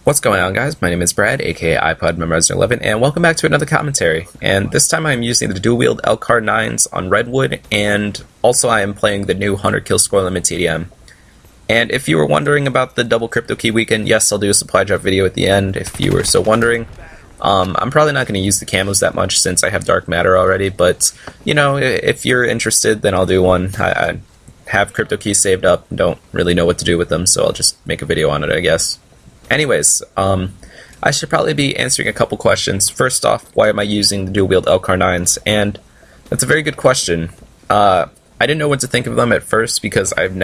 What's going on, guys? My name is Brad, aka iPod Memorizer 11, and welcome back to another commentary. And this time I'm using the dual-wield Elcar 9s on Redwood, and also I am playing the new 100 kill score limit TDM. And if you were wondering about the double crypto key weekend, yes, I'll do a supply drop video at the end if you were so wondering. I'm probably not going to use the camos that much since I have dark matter already, but, you know, if you're interested, then I'll do one. I have crypto keys saved up, don't really know what to do with them, so I'll just make a video on it, I guess. Anyways, I should probably be answering a couple questions. First off, why am I using the dual-wield Elcar 9s? And that's a very good question. I didn't know what to think of them at first because I've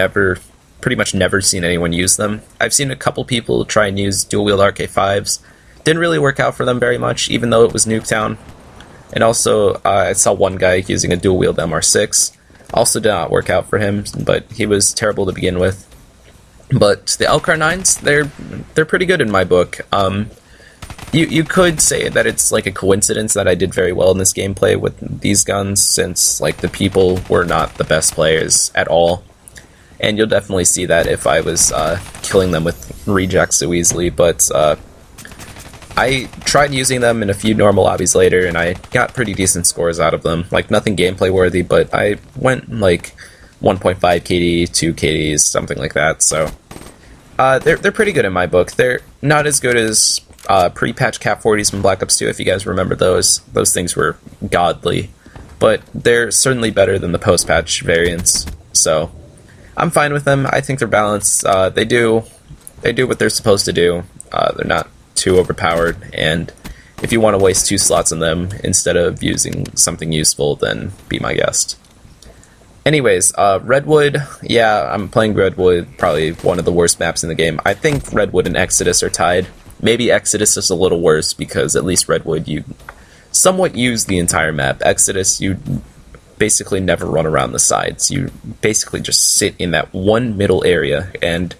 pretty much never seen anyone use them. I've seen a couple people try and use dual-wield RK5s. Didn't really work out for them very much, even though it was Nuketown. And also, I saw one guy using a dual-wield MR6. Also did not work out for him, but he was terrible to begin with. But the Elcar 9s, they're pretty good in my book. You could say that it's like a coincidence that I did very well in this gameplay with these guns, since like the people were not the best players at all. And you'll definitely see that if I was killing them with rejects so easily, but I tried using them in a few normal lobbies later, and I got pretty decent scores out of them. Like, nothing gameplay worthy, but I went like 1.5 KD, 2 KDs, something like that, so they're pretty good in my book. They're not as good as pre-patch Cap 40s from Black Ops 2, if you guys remember those. Those things were godly, but they're certainly better than the post-patch variants, so I'm fine with them. I think they're balanced. They do what they're supposed to do. They're not too overpowered, and if you want to waste 2 slots on them instead of using something useful, then be my guest. Anyways, Redwood, yeah, I'm playing Redwood, probably one of the worst maps in the game. I think Redwood and Exodus are tied. Maybe Exodus is a little worse, because at least Redwood, you somewhat use the entire map. Exodus, you basically never run around the sides. You basically just sit in that one middle area, and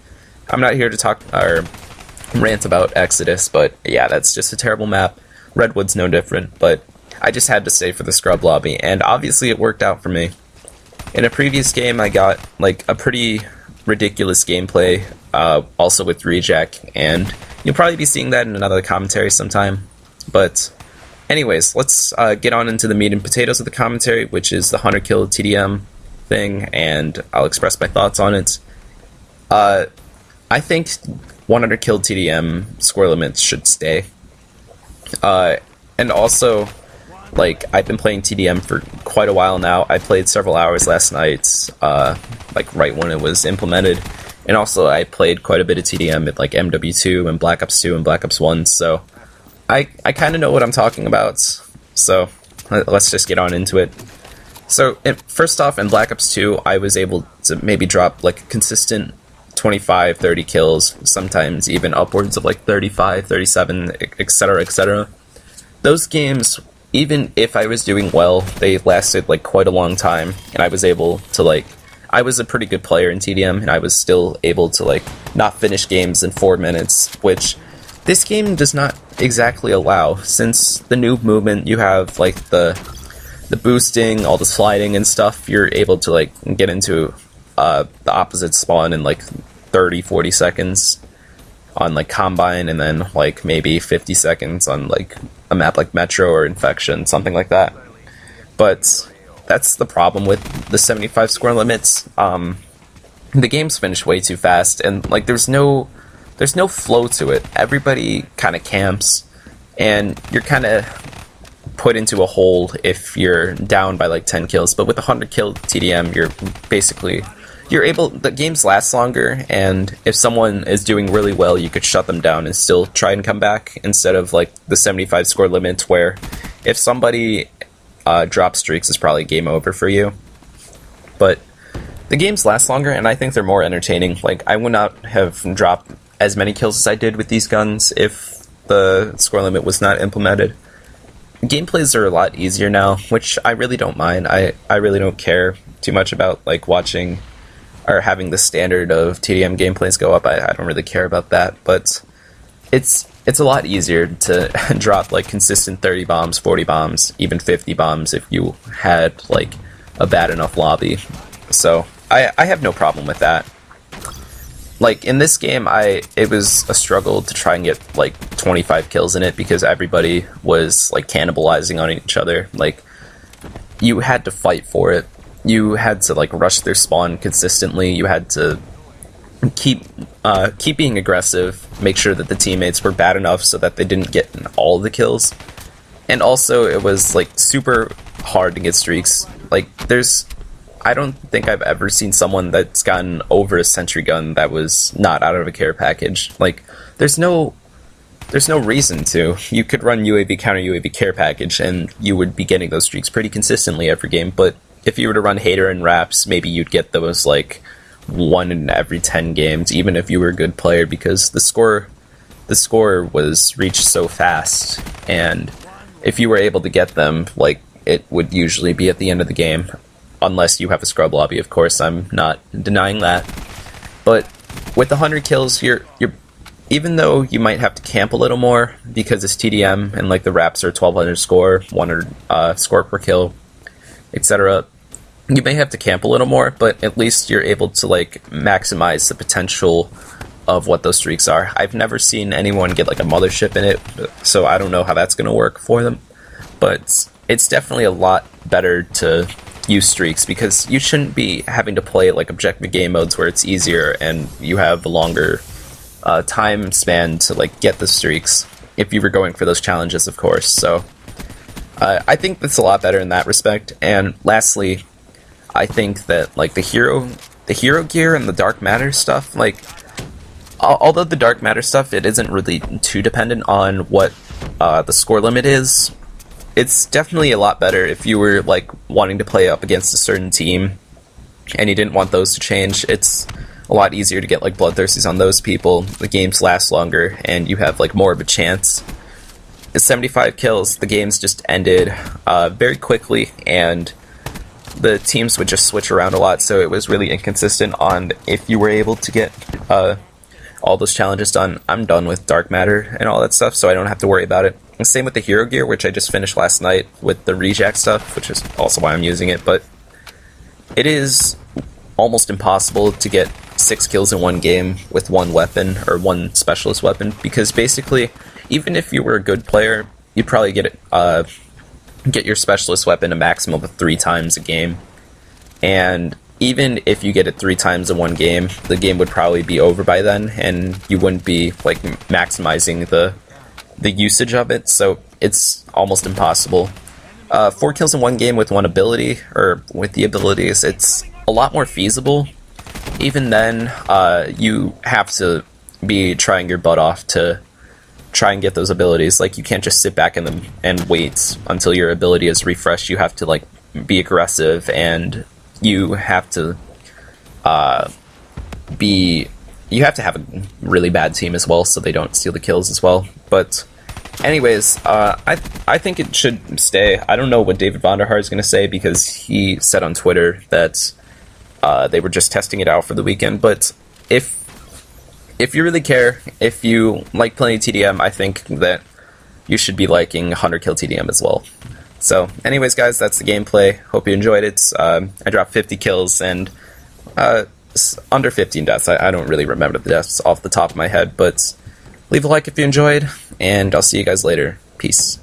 I'm not here to talk or rant about Exodus, but yeah, that's just a terrible map. Redwood's no different, but I just had to stay for the scrub lobby, and obviously it worked out for me. In a previous game, I got like a pretty ridiculous gameplay, also with reject, and you'll probably be seeing that in another commentary sometime. But anyways, let's get on into the meat and potatoes of the commentary, which is the 100 kill TDM thing, and I'll express my thoughts on it. I think 100 kill TDM score limits should stay. And also, like, I've been playing TDM for quite a while now. I played several hours last night, like right when it was implemented. And also I played quite a bit of TDM at like MW2 and Black Ops 2 and Black Ops 1, so I kind of know what I'm talking about. So let's just get on into it. So first off, in Black Ops 2, I was able to maybe drop like a consistent 25, 30 kills, sometimes even upwards of like 35, 37, etc., etc. Those games, even if I was doing well, they lasted like quite a long time, and I was able to like, I was a pretty good player in TDM, and I was still able to like not finish games in 4 minutes, which this game does not exactly allow. Since the noob movement, you have like the boosting, all the sliding and stuff, you're able to like get into the opposite spawn in like 30, 40 seconds on like Combine, and then like maybe 50 seconds on like a map like Metro or Infection, something like that. But that's the problem with the 75 score limits. The game's finished way too fast, and like there's no flow to it. Everybody kind of camps, and you're kind of put into a hole if you're down by like 10 kills. But with 100 kill TDM, the games last longer, and if someone is doing really well, you could shut them down and still try and come back, instead of like the 75 score limit, where if somebody drops streaks, it's probably game over for you. But the games last longer, and I think they're more entertaining. Like, I would not have dropped as many kills as I did with these guns if the score limit was not implemented. Gameplays are a lot easier now, which I really don't mind. I really don't care too much about like watching or having the standard of TDM gameplays go up. I don't really care about that, but it's a lot easier to drop like consistent 30 bombs, 40 bombs, even 50 bombs if you had like a bad enough lobby. So I have no problem with that. like in this game, it was a struggle to try and get like 25 kills in it because everybody was like cannibalizing on each other. Like you had to fight for it. You had to like rush their spawn consistently. You had to keep being aggressive, make sure that the teammates were bad enough so that they didn't get all the kills. And also it was like super hard to get streaks. Like I don't think I've ever seen someone that's gotten over a sentry gun that was not out of a care package. Like there's no reason to. You could run UAV counter UAV care package and you would be getting those streaks pretty consistently every game, but if you were to run hater and wraps, maybe you'd get those like 1 in every 10 games, even if you were a good player, because the score was reached so fast, and if you were able to get them, like it would usually be at the end of the game, unless you have a scrub lobby. Of course, I'm not denying that. But with the 100 kills, you're even though you might have to camp a little more because it's TDM and like the wraps are 1200 score, 100 score per kill, etc. You may have to camp a little more, but at least you're able to like maximize the potential of what those streaks are. I've never seen anyone get like a mothership in it, so I don't know how that's going to work for them. But it's definitely a lot better to use streaks because you shouldn't be having to play like objective game modes where it's easier and you have a longer time span to like get the streaks if you were going for those challenges, of course. So I think that's a lot better in that respect. And lastly, I think that like the hero gear and the dark matter stuff, like although the dark matter stuff, it isn't really too dependent on what the score limit is, it's definitely a lot better if you were like wanting to play up against a certain team and you didn't want those to change. It's a lot easier to get like bloodthirsties on those people. The games last longer and you have like more of a chance. At 75 kills, the games just ended very quickly, and the teams would just switch around a lot, so it was really inconsistent on if you were able to get all those challenges done. I'm done with dark matter and all that stuff, so I don't have to worry about it. And same with the hero gear, which I just finished last night with the rejack stuff, which is also why I'm using it, but it is almost impossible to get 6 kills in one game with one weapon or one specialist weapon, because basically even if you were a good player, you'd probably get your specialist weapon a maximum of 3 times a game. And even if you get it 3 times in one game, the game would probably be over by then, and you wouldn't be like maximizing the usage of it, so it's almost impossible. 4 kills in one game with one ability, or with the abilities, it's a lot more feasible. Even then, you have to be trying your butt off to try and get those abilities. Like, you can't just sit back and wait until your ability is refreshed. You have to like be aggressive, and you have to you have to have a really bad team as well, so they don't steal the kills as well. But anyways, I think it should stay. I don't know what David Vonderhaar is going to say, because he said on Twitter that they were just testing it out for the weekend. But if you really care, if you like playing TDM, I think that you should be liking 100 kill TDM as well. So anyways, guys, that's the gameplay. Hope you enjoyed it. I dropped 50 kills and under 15 deaths. I don't really remember the deaths off the top of my head, but leave a like if you enjoyed, and I'll see you guys later. Peace.